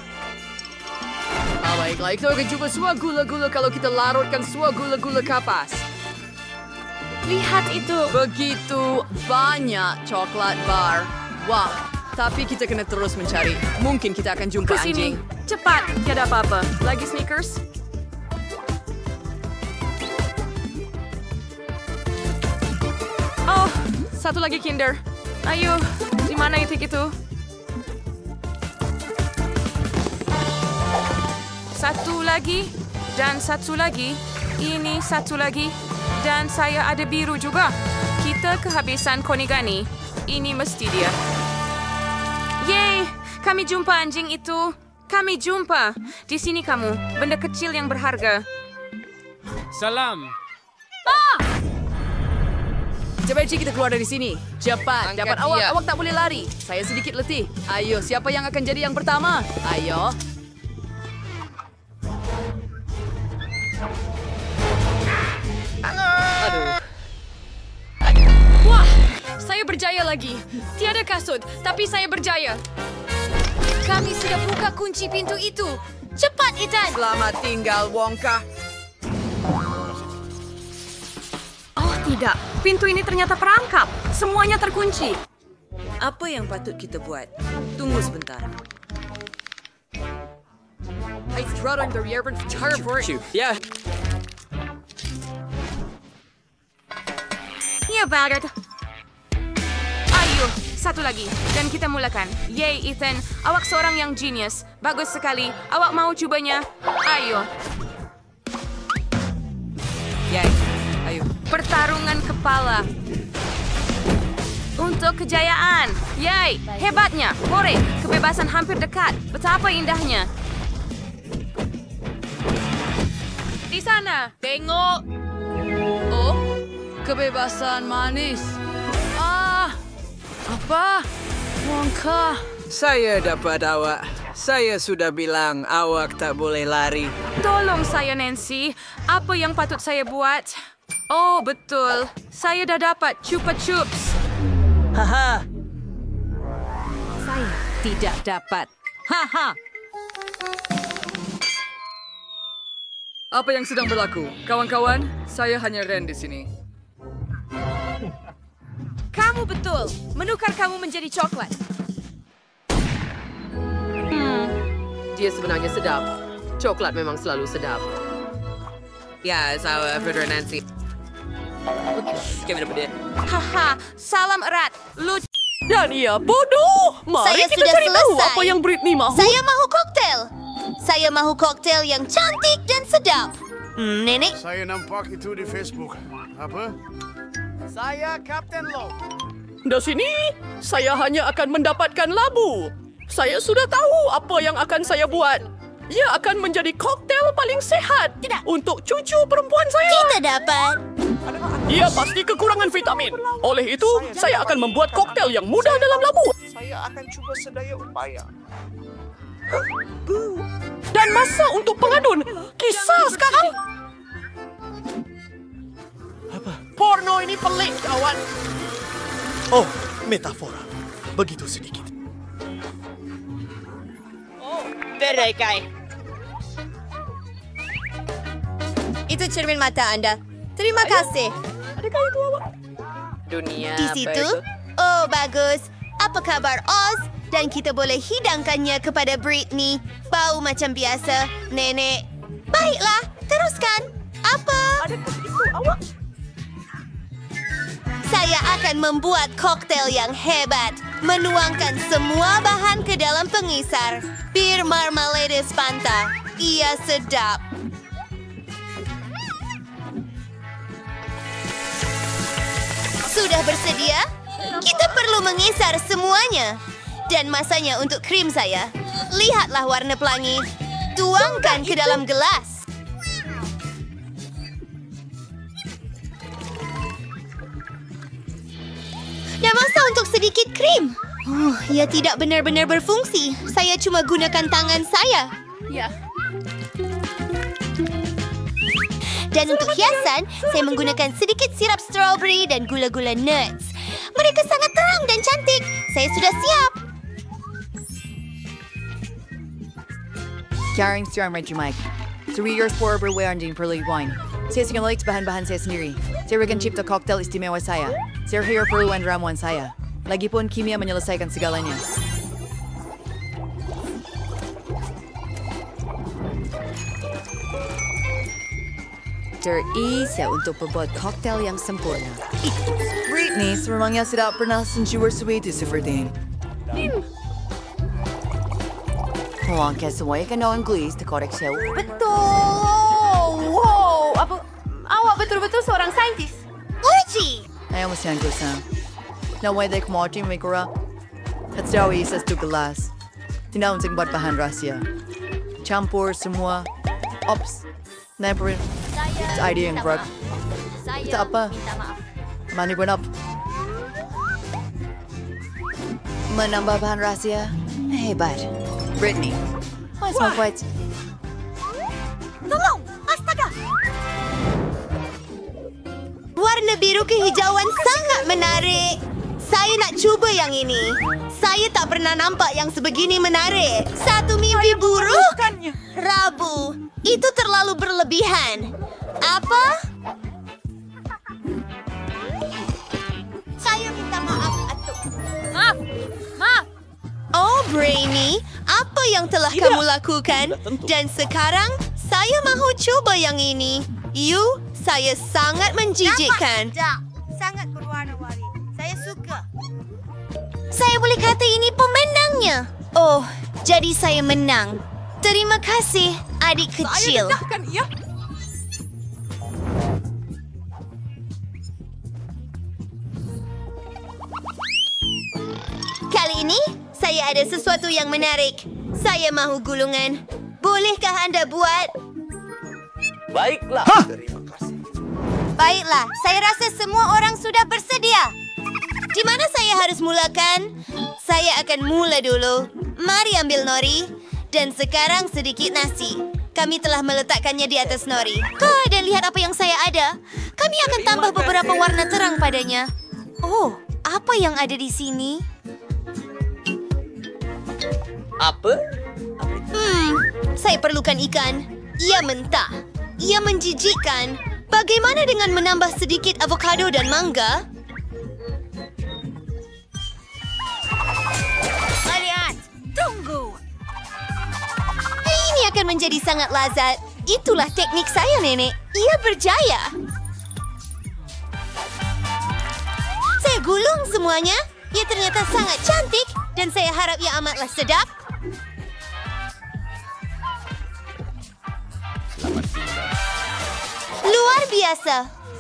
Baiklah, kita akan cuba semua gula-gula kalau kita larutkan semua gula-gula kapas. Lihat itu. Begitu banyak coklat bar. Wow. Tapi kita kena terus mencari. Mungkin kita akan jumpa Kesini. anjing. Cepat. Tiada apa-apa. Lagi Snickers? Oh, satu lagi Kinder. Ayo, di mana itik itu? Satu lagi, dan satu lagi. Ini satu lagi, dan saya ada biru juga. Kita kehabisan konigani. Ini mesti dia. Yeay, kami jumpa anjing itu. Kami jumpa. Di sini kamu, benda kecil yang berharga. Salam. Cepat kita keluar dari sini. Cepat. Dapat awak. Awak tak boleh lari. Saya sedikit letih. Ayo, siapa yang akan jadi yang pertama? Ayo. Aduh. Wah, saya berjaya lagi. Tiada kasut, tapi saya berjaya. Kami sudah buka kunci pintu itu. Cepat, Ethan. Selamat tinggal, Wongka. Oh, tidak. Pintu ini ternyata perangkap. Semuanya terkunci. Apa yang patut kita buat? Tunggu sebentar. Ya, Ya, Barrett. Ayo, satu lagi. Dan kita mulakan. Yay, Ethan. Awak seorang yang genius. Bagus sekali. Awak mau cubanya? Ayo. Yay. Ayo. Pertarungan kepala. Untuk kejayaan. Yay, hebatnya. Hore, kebebasan hampir dekat. Betapa indahnya. Di sana. Tengok. Oh, kebebasan manis. Apa? Wongka. Saya dapat awak. Saya sudah bilang awak tak boleh lari. Tolong saya, Nancy. Apa yang patut saya buat? Oh, betul. Saya dah dapat Chupa Chups. Haha. Saya tidak dapat. Haha. Apa yang sedang berlaku? Kawan-kawan, saya hanya Ren di sini. Kamu betul. Menukar kamu menjadi coklat. Dia sebenarnya sedap. Coklat memang selalu sedap. Ya, saya Frederick Nancy. Kami dapat dia. Haha, salam erat. Lucu. Dan ia bodoh. Mari Saya kita sudah cari tahu selesai. apa yang Britney mahu. Saya mahu koktel. Saya mahu koktel yang cantik dan sedap. Nenek, Saya nampak itu di Facebook. Apa? Saya Kapten Lo. Di sini, saya hanya akan mendapatkan labu. Saya sudah tahu apa yang akan saya buat. Ia akan menjadi koktel paling sehat untuk cucu perempuan saya. kita dapat. Ia pasti kekurangan vitamin. Oleh itu, saya akan membuat koktail yang mudah dalam labuan. Saya akan cuba sedaya upaya. Dan masa untuk pengadun. Kisah sekarang. Porno ini pelik, kawan. Oh, metafora. Begitu sedikit. Berekai. Itu cermin mata Anda. Terima kasih. Adakah itu awak? Dunia Di situ? apa itu? Oh, bagus. Apa kabar Oz? Dan kita boleh hidangkannya kepada Britney. Bau macam biasa, nenek. Baiklah, teruskan. Apa? Adakah itu awak? Saya akan membuat koktail yang hebat. Menuangkan semua bahan ke dalam pengisar. Bir marmalade Fanta. Ia sedap. Sudah bersedia? Kita perlu mengisar semuanya. Dan masanya untuk krim saya. Lihatlah warna pelangi. Tuangkan ke dalam gelas. Dan masa untuk sedikit krim. Ia tidak benar-benar berfungsi. Saya cuma gunakan tangan saya. Ya. Dan untuk hiasan, saya menggunakan sedikit sirap strawberry dan gula-gula nuts. Mereka sangat terang dan cantik. Saya sudah siap. Carrying strong Reggie Mike. 3 years for berwearing din per lead wine. Saya singalalik bahan-bahan saya sendiri. Saya akan cipta cocktail istimewa saya. Saya here perluan ramuan saya. Lagipun kimia menyelesaikan segalanya. Terisa untuk membuat koktail yang sempurna. Britney sememangnya tidak pernah senjuar sweet seperti ini. Melangkah semuanya ke dalam gelas terkorek saya. Betul. Wow. Awak betul-betul seorang saintis. Uji. Ayaw mo siyang kusang. Naway day kumating may kura. At daw isa sa gelas. Tinawag buat bahan rahasia. Campur semua. Ops. Namparin. It's idea yang berat. Itu apa? Mani pun up. Menambah bahan rahasia. Hebat. Britney. What's my fight? Tolong! Astaga! Warna biru kehijauan sangat menarik. Saya nak cuba yang ini. Saya tak pernah nampak yang sebegini menarik. Satu mimpi buruk? Rabu. Itu terlalu berlebihan. Apa? Saya minta maaf, Atuk. Maaf. Oh, Brainy. Apa yang telah kamu lakukan? Dan sekarang, saya mahu coba yang ini. Saya sangat menjijikkan. Sangat berwarna-warni. Saya suka. Saya boleh kata ini pemenangnya. Oh, jadi saya menang. Terima kasih, adik kecil. Saya dedahkan ia. Kali ini, saya ada sesuatu yang menarik. Saya mahu gulungan. Bolehkah anda buat? Baiklah. Terima kasih. Baiklah, saya rasa semua orang sudah bersedia. Di mana saya harus mulakan? Saya akan mula dulu. Mari ambil nori. Dan sekarang sedikit nasi. Kami telah meletakkannya di atas nori. Dan lihat apa yang saya ada. Kami akan tambah beberapa warna terang padanya. Oh, apa yang ada di sini? Apa? Saya perlukan ikan. Ia mentah. Ia menjijikkan. Bagaimana dengan menambah sedikit avocado dan mangga? Lihat, tunggu. Ini akan menjadi sangat lazat. Itulah teknik saya, Nenek. Ia berjaya. Saya gulung semuanya. Ia ternyata sangat cantik. Dan saya harap ia amatlah sedap. Luar biasa.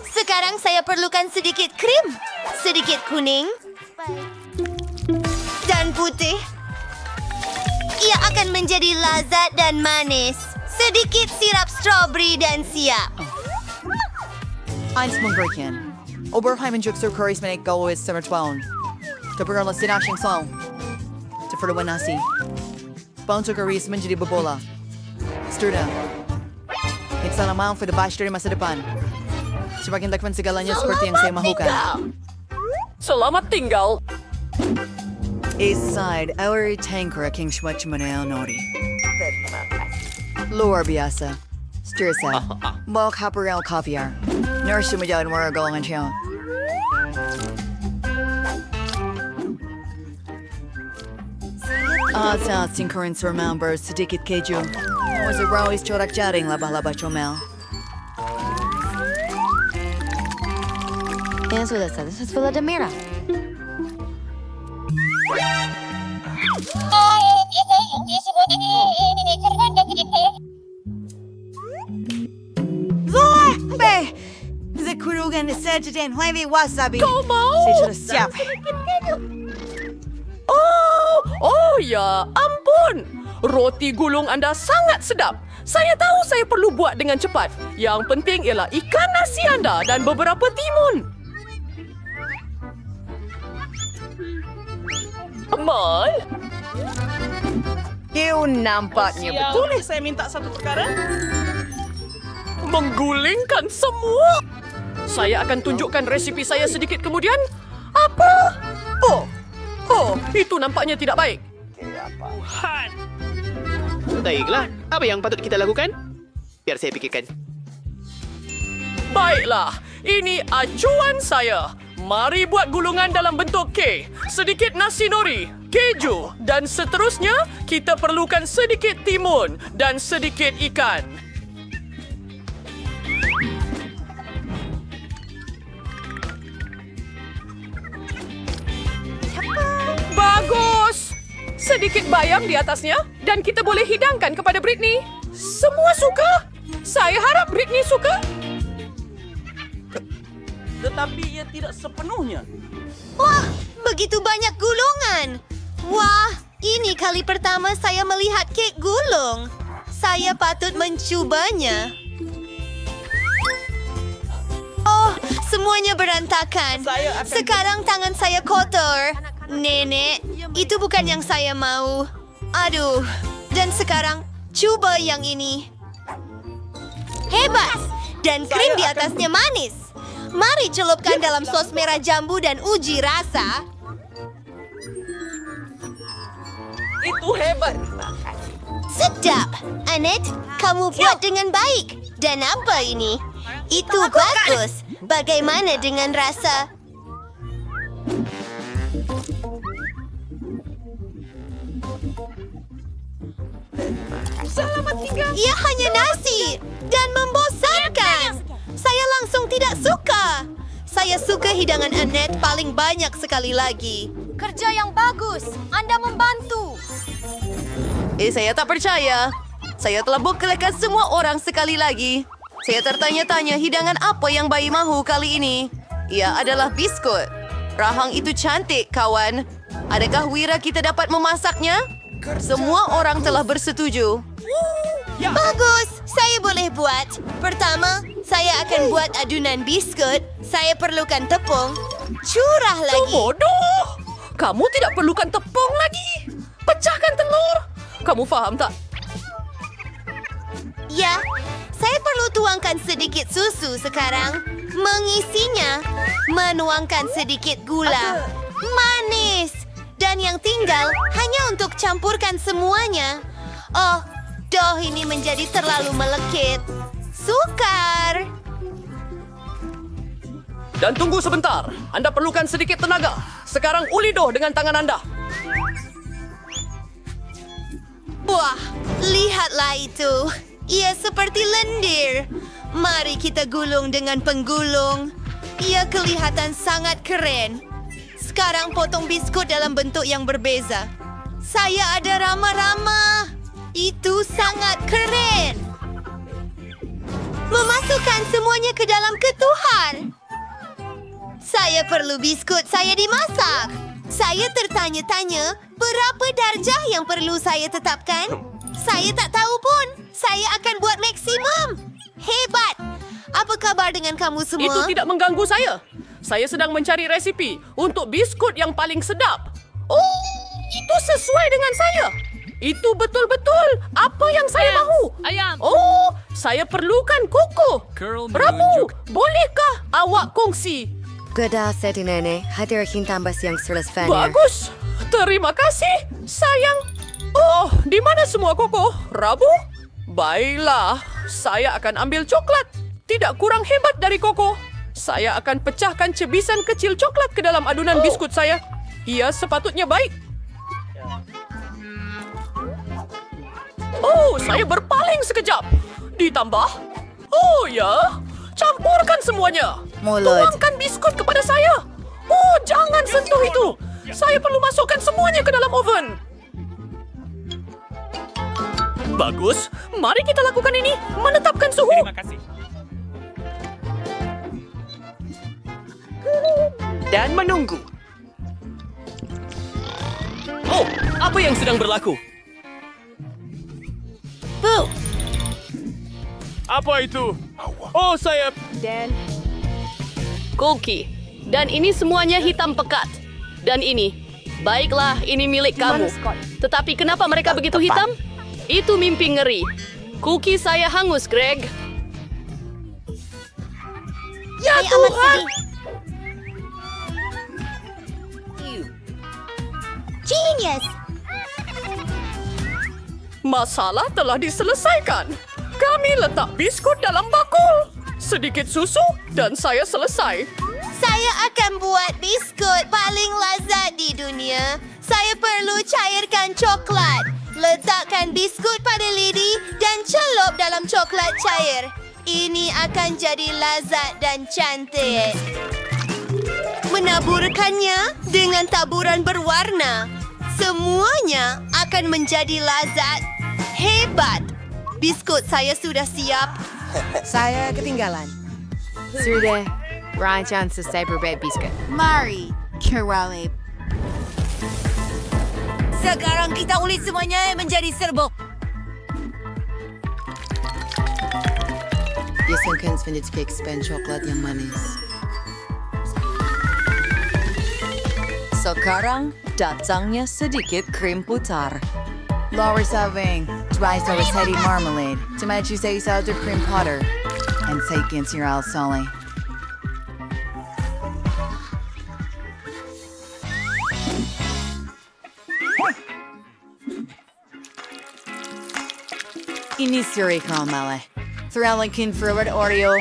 Sekarang saya perlukan sedikit krim. Sedikit kuning. Dan putih. Ia akan menjadi lazat dan manis. Sedikit sirap strawberry dan siap. Eins mengerikan. Oberheim and Juxer Curry's Manik Go is Summer Twain. Kapag ang sinashing song. To for the one nasi. Bounce of Curry's Manjidi Babola. Sturda. It's on a mount for the bash dari masa depan. Semakin lakman segalanya seperti yang saya mahukan. Selamat tinggal. East side, our tanker King Schwach Manel Nori. Luar biasa. Stursa. Mau kaparel kaviar. Nurse sumajawan mura golongan siya. Sa tingkaran sa member sedikit keju. Was a rawis corak jaring laba-laba comel. Eso de esta, eso es Vladimira. Be! Zakurugan Saturday and Huevi Wasabi. ¿Cómo? Siap. Oh ya, ampun. Roti gulung anda sangat sedap. Saya tahu saya perlu buat dengan cepat. Yang penting ialah ikan nasi anda dan beberapa timun. Mal? You nampaknya betul. Boleh saya minta satu perkara? Menggulingkan semua. Saya akan tunjukkan resipi saya sedikit kemudian. Apa? Oh, itu nampaknya tidak baik. Baiklah, apa yang patut kita lakukan? Biar saya pikirkan. Baiklah, ini acuan saya. Mari buat gulungan dalam bentuk K. Sedikit nasi nori, keju, dan seterusnya kita perlukan sedikit timun dan sedikit ikan. Bagus! Sedikit bayam di atasnya dan kita boleh hidangkan kepada Britney. Semua suka? Saya harap Britney suka. Tetapi ia tidak sepenuhnya. Wah, begitu banyak gulungan. Wah, ini kali pertama saya melihat kek gulung. Saya patut mencubanya. Oh, semuanya berantakan. Sekarang tangan saya kotor. Nenek, itu bukan yang saya mau. Aduh, dan sekarang coba yang ini. Hebat! Dan krim di atasnya manis. Mari celupkan dalam sos merah jambu dan uji rasa. Itu hebat. Sedap. Annette, kamu buat dengan baik. Dan apa ini? Itu bagus. Bagaimana dengan rasa? Selamat tinggal. Ia hanya nasi dan membosankan. Saya langsung tidak suka. Saya suka hidangan Annette paling banyak sekali lagi. Kerja yang bagus. Anda membantu. Saya tak percaya. Saya telah bekalakan semua orang sekali lagi. Saya tertanya-tanya hidangan apa yang bayi mahu kali ini. Ia adalah biskut. Rahang itu cantik, kawan. Adakah Wira kita dapat memasaknya? Semua orang telah bersetuju. Bagus, saya boleh buat. Pertama, saya akan buat adunan biskut. Saya perlukan tepung. Curah lagi. Bodoh! Kamu tidak perlukan tepung lagi. Pecahkan telur. Kamu faham tak? Ya, saya perlu tuangkan sedikit susu sekarang. Mengisinya, menuangkan sedikit gula. Manis. Dan yang tinggal hanya untuk campurkan semuanya. Oh, doh ini menjadi terlalu melekit. Sukar. Dan tunggu sebentar. Anda perlukan sedikit tenaga. Sekarang uli doh dengan tangan Anda. Wah, lihatlah itu. Ia seperti lendir. Mari kita gulung dengan penggulung. Ia kelihatan sangat keren. Sekarang potong biskut dalam bentuk yang berbeza. Saya ada rama-rama. Itu sangat keren. Memasukkan semuanya ke dalam ketuhan. Saya perlu biskut saya dimasak. Saya tertanya-tanya berapa darjah yang perlu saya tetapkan. Saya tak tahu pun. Saya akan buat maksimum. Hebat. Apa kabar dengan kamu semua? Itu tidak mengganggu saya. Saya sedang mencari resipi untuk biskut yang paling sedap. Oh, itu sesuai dengan saya. Itu betul-betul apa yang saya mahu. Ayam. Oh, saya perlukan koko. Rabu, bolehkah awak kongsi? Gada seti nenek, hadir tambah siang serles fanir. Bagus. Terima kasih, sayang. Oh, di mana semua koko? Rabu? Baiklah, saya akan ambil coklat. Tidak kurang hebat dari koko. Saya akan pecahkan cebisan kecil coklat ke dalam adunan biskut saya. Ia sepatutnya baik. Oh, saya berpaling sekejap. Ditambah. Oh ya, campurkan semuanya. Tuangkan biskut kepada saya. Oh, jangan sentuh itu. Saya perlu masukkan semuanya ke dalam oven. Bagus. Mari kita lakukan ini. Menetapkan suhu. Terima kasih. Dan menunggu. Oh, apa yang sedang berlaku? Apa itu? Oh, saya... Dan... Cookie. Dan ini semuanya hitam pekat. Dan ini. Baiklah, ini milik kamu. Tetapi kenapa mereka begitu hitam? Itu mimpi ngeri. Cookie saya hangus, Greg. Ya Tuhan! Genius! Masalah telah diselesaikan. Kami letak biskut dalam bakul. Sedikit susu dan saya selesai. Saya akan buat biskut paling lezat di dunia. Saya perlu cairkan coklat. Letakkan biskut pada lidi dan celup dalam coklat cair. Ini akan jadi lezat dan cantik. Menaburkannya dengan taburan berwarna. Semuanya akan menjadi lezat. Hebat. Biskut saya sudah siap. Saya ketinggalan. Sudah, rancang selesai berbet biskut. Mari, Kerale. Sekarang kita ulit semuanya menjadi serbuk. Biasakan sedikit cake span coklat yang manis. Sekarang datangnya sedikit krim putar. Lower serving, dry sauce heady marmalade, tomato cheese powder cream powder, and take into your alsoli. Ini suri caramel. Thralikin forward Oreo.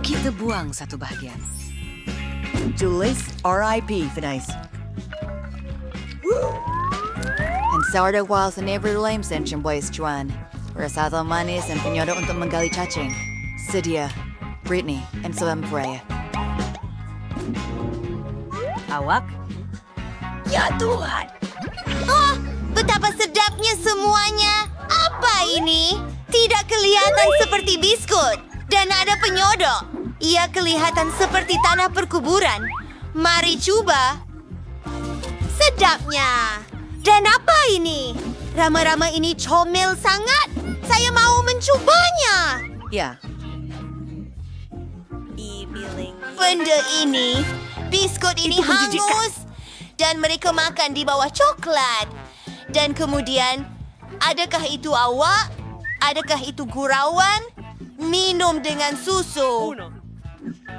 Kita buang satu bahagian. Julius, R.I.P. Fidais. And sourdough walls and every lame sensation boys Juan. Rasado manis and pinyodo untuk menggali cacing. Sedia, Brittany, and Soem Freya. Awak? Ya Tuhan! Oh, betapa sedapnya semuanya. Apa ini? Tidak kelihatan seperti biskut. Dan ada penyodok. Ia kelihatan seperti tanah perkuburan. Mari coba. Sedapnya. Dan apa ini? Rama-rama ini comel sangat. Saya mau mencobanya. Ya. Benda ini, biskut ini hangus. Dan mereka makan di bawah coklat. Dan kemudian, adakah itu awak? Adakah itu gurauan? Minum dengan susu.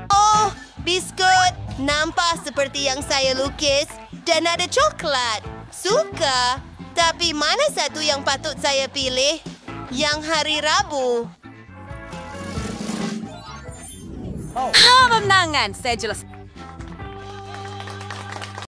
Oh, biskut. Nampak seperti yang saya lukis. Dan ada coklat. Suka. Tapi mana satu yang patut saya pilih? Yang hari Rabu. Kemenangan, saya jelas.